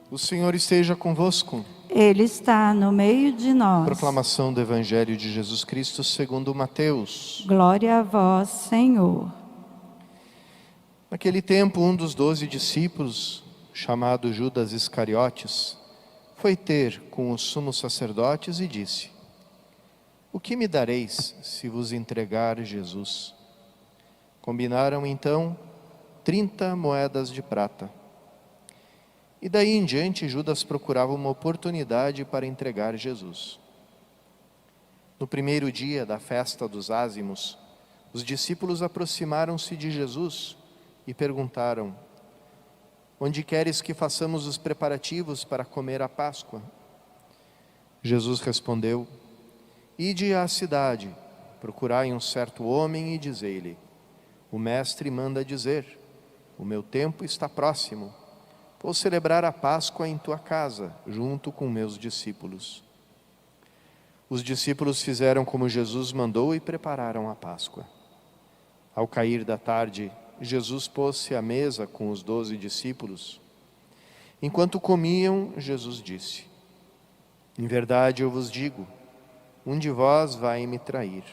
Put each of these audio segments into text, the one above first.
O Senhor esteja convosco. Ele está no meio de nós. Proclamação do Evangelho de Jesus Cristo segundo Mateus. Glória a vós, Senhor. Naquele tempo, um dos 12 discípulos, chamado Judas Iscariotes, foi ter com os sumos sacerdotes e disse: O que me dareis se vos entregar Jesus? Combinaram então 30 moedas de prata. E daí em diante Judas procurava uma oportunidade para entregar Jesus. No primeiro dia da festa dos ázimos, os discípulos aproximaram-se de Jesus e perguntaram: Onde queres que façamos os preparativos para comer a Páscoa? Jesus respondeu: Ide à cidade, procurai um certo homem e dizei-lhe: O mestre manda dizer: O meu tempo está próximo. Vou celebrar a Páscoa em tua casa, junto com meus discípulos. Os discípulos fizeram como Jesus mandou e prepararam a Páscoa. Ao cair da tarde, Jesus pôs-se à mesa com os 12 discípulos. Enquanto comiam, Jesus disse: Em verdade eu vos digo, um de vós vai me trair.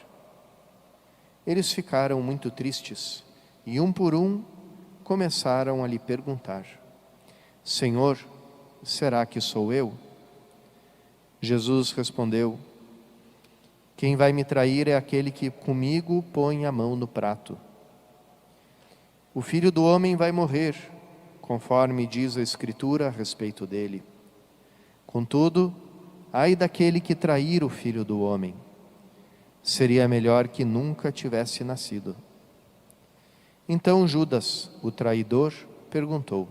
Eles ficaram muito tristes e, um por um, começaram a lhe perguntar: Senhor, será que sou eu? Jesus respondeu: Quem vai me trair é aquele que comigo põe a mão no prato. O Filho do Homem vai morrer, conforme diz a Escritura a respeito dele. Contudo, ai daquele que trair o Filho do Homem. Seria melhor que nunca tivesse nascido. Então Judas, o traidor, perguntou: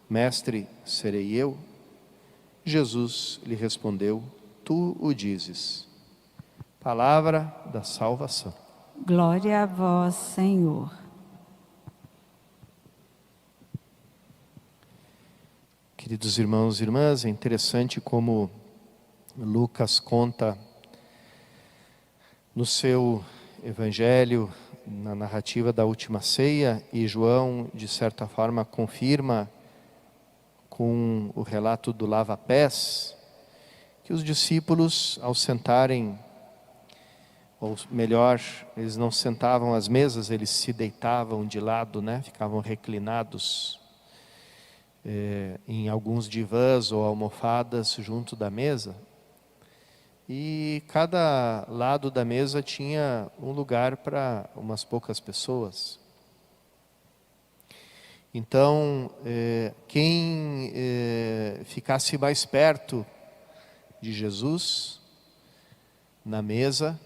Mestre, serei eu? Jesus lhe respondeu: Tu o dizes. Palavra da salvação. Glória a vós, Senhor. Queridos irmãos e irmãs, é interessante como Lucas conta no seu evangelho, na narrativa da última ceia, e João, de certa forma, confirma com o relato do lava-pés, que os discípulos, ao sentarem, ou melhor, eles não sentavam às mesas, eles se deitavam de lado, ficavam reclinados em alguns divãs ou almofadas junto da mesa. E cada lado da mesa tinha um lugar para umas poucas pessoas. Então, quem ficasse mais perto de Jesus na mesa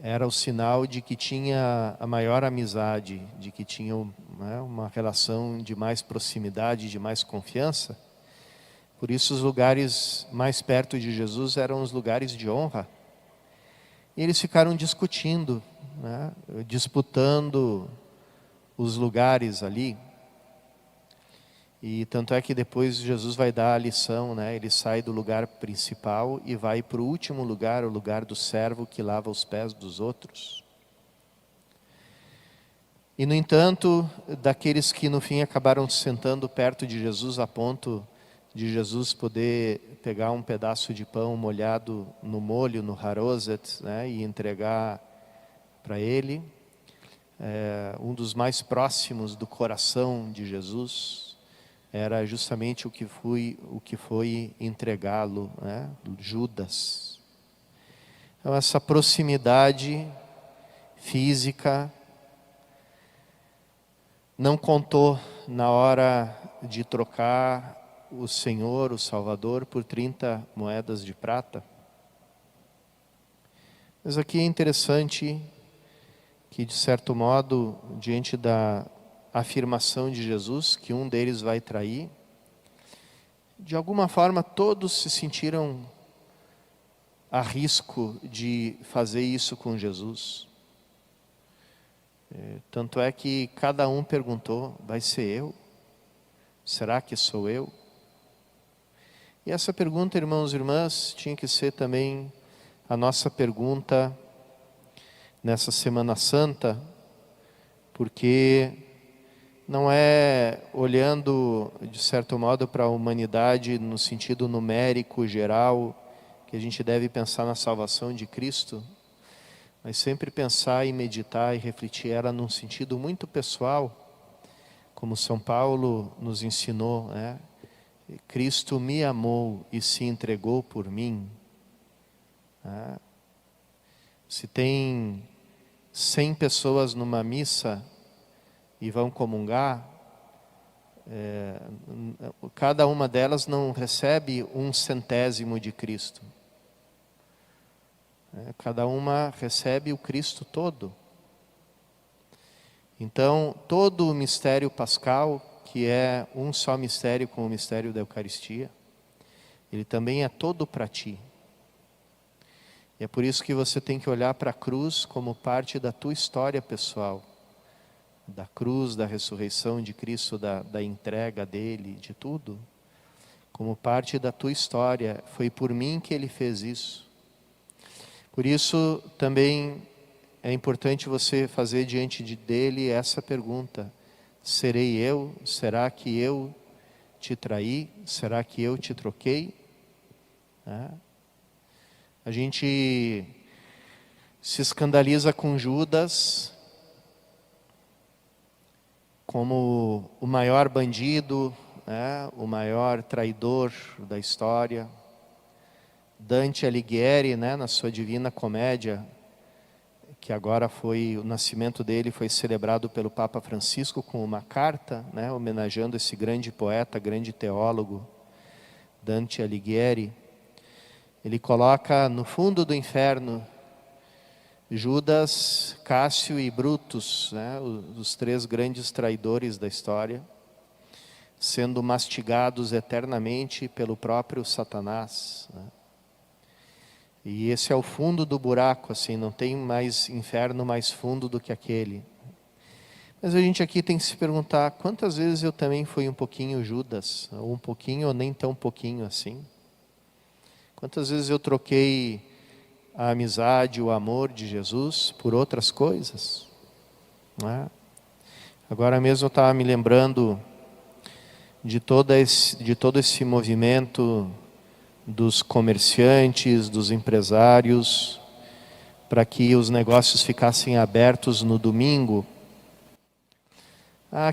era o sinal de que tinha a maior amizade, de que tinha uma relação de mais proximidade, de mais confiança. Por isso os lugares mais perto de Jesus eram os lugares de honra. E eles ficaram discutindo, disputando os lugares ali. E tanto é que depois Jesus vai dar a lição, ele sai do lugar principal e vai para o último lugar, o lugar do servo que lava os pés dos outros. E no entanto, daqueles que no fim acabaram sentando perto de Jesus a ponto de Jesus poder pegar um pedaço de pão molhado no molho, no haroset, e entregar para ele, um dos mais próximos do coração de Jesus, era justamente o que foi entregá-lo, Judas. Então essa proximidade física não contou na hora de trocar o Senhor, o Salvador, por 30 moedas de prata. Mas aqui é interessante que, de certo modo, diante da afirmação de Jesus, que um deles vai trair, de alguma forma todos se sentiram a risco de fazer isso com Jesus. Tanto é que cada um perguntou: vai ser eu? Será que sou eu? E essa pergunta, irmãos e irmãs, tinha que ser também a nossa pergunta nessa Semana Santa, porque não é olhando, de certo modo, para a humanidade no sentido numérico, geral, que a gente deve pensar na salvação de Cristo, mas sempre pensar e meditar e refletir ela num sentido muito pessoal, como São Paulo nos ensinou, né? Cristo me amou e se entregou por mim. Né? Se tem 100 pessoas numa missa e vão comungar, cada uma delas não recebe 1/100º de Cristo. Cada uma recebe o Cristo todo. Então, todo o mistério pascal, que é um só mistério com o mistério da Eucaristia, ele também é todo para ti. E é por isso que você tem que olhar para a cruz como parte da tua história pessoal. Da cruz, da ressurreição de Cristo, da entrega dele, de tudo. Como parte da tua história. Foi por mim que ele fez isso. Por isso também é importante você fazer diante dele essa pergunta: serei eu? Será que eu te traí? Será que eu te troquei? A gente se escandaliza com Judas como o maior bandido, o maior traidor da história. Dante Alighieri, na sua Divina Comédia, que agora o nascimento dele foi celebrado pelo Papa Francisco com uma carta, homenageando esse grande poeta, grande teólogo, Dante Alighieri. Ele coloca no fundo do inferno Judas, Cássio e Brutus, os 3 grandes traidores da história, sendo mastigados eternamente pelo próprio Satanás. E esse é o fundo do buraco, assim, não tem mais inferno mais fundo do que aquele. Mas a gente aqui tem que se perguntar: quantas vezes eu também fui um pouquinho Judas, ou um pouquinho ou nem tão pouquinho assim? Quantas vezes eu troquei a amizade, o amor de Jesus por outras coisas? Agora mesmo eu estava me lembrando de todo esse movimento dos comerciantes, dos empresários, para que os negócios ficassem abertos no domingo.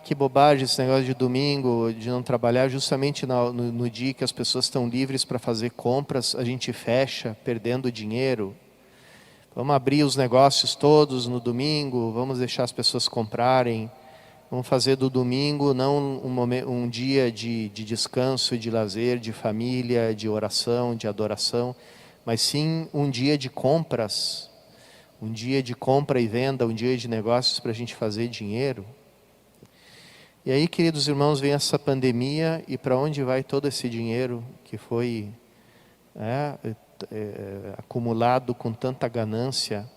Que bobagem esse negócio de domingo, de não trabalhar justamente no dia que as pessoas estão livres para fazer compras, a gente fecha, perdendo dinheiro. Vamos abrir os negócios todos no domingo, vamos deixar as pessoas comprarem. Vamos fazer do domingo não um dia de descanso, de lazer, de família, de oração, de adoração, mas sim um dia de compras, um dia de compra e venda, um dia de negócios para a gente fazer dinheiro. E aí, queridos irmãos, vem essa pandemia, e para onde vai todo esse dinheiro que foi acumulado com tanta ganância,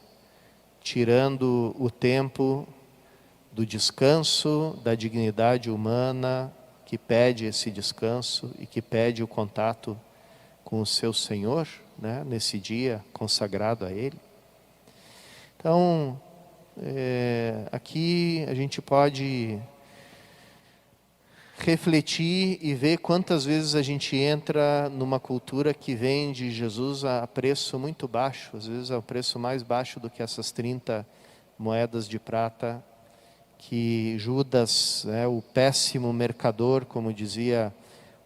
tirando o tempo do descanso, da dignidade humana, que pede esse descanso e que pede o contato com o seu Senhor, nesse dia consagrado a Ele. Então, aqui a gente pode refletir e ver quantas vezes a gente entra numa cultura que vende Jesus a preço muito baixo, às vezes é o preço mais baixo do que essas 30 moedas de prata que Judas, o péssimo mercador, como dizia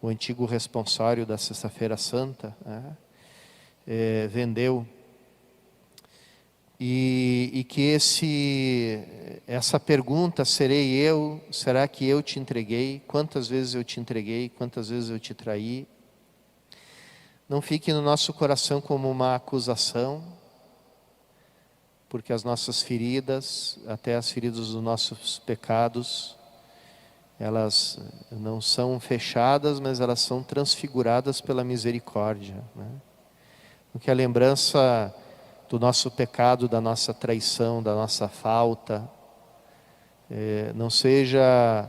o antigo responsório da Sexta-feira Santa, vendeu. E que essa pergunta: serei eu? Será que eu te entreguei? Quantas vezes eu te entreguei? Quantas vezes eu te traí? Não fique no nosso coração como uma acusação, porque as nossas feridas, até as feridas dos nossos pecados, elas não são fechadas, mas elas são transfiguradas pela misericórdia. Porque a lembrança do nosso pecado, da nossa traição, da nossa falta, não seja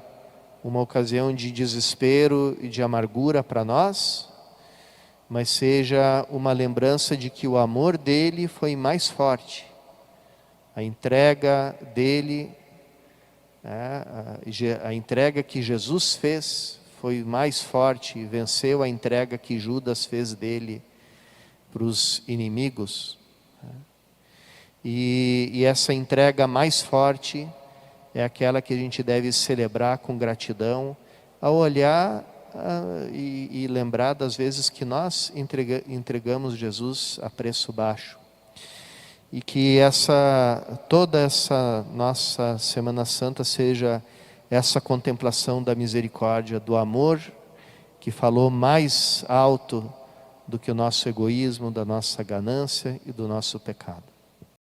uma ocasião de desespero e de amargura para nós, mas seja uma lembrança de que o amor dele foi mais forte. A entrega dele A entrega que Jesus fez foi mais forte e venceu a entrega que Judas fez dele para os inimigos. E essa entrega mais forte é aquela que a gente deve celebrar com gratidão, ao olhar e lembrar das vezes que nós entregamos Jesus a preço baixo. E que toda essa nossa Semana Santa seja essa contemplação da misericórdia, do amor que falou mais alto do que o nosso egoísmo, da nossa ganância e do nosso pecado.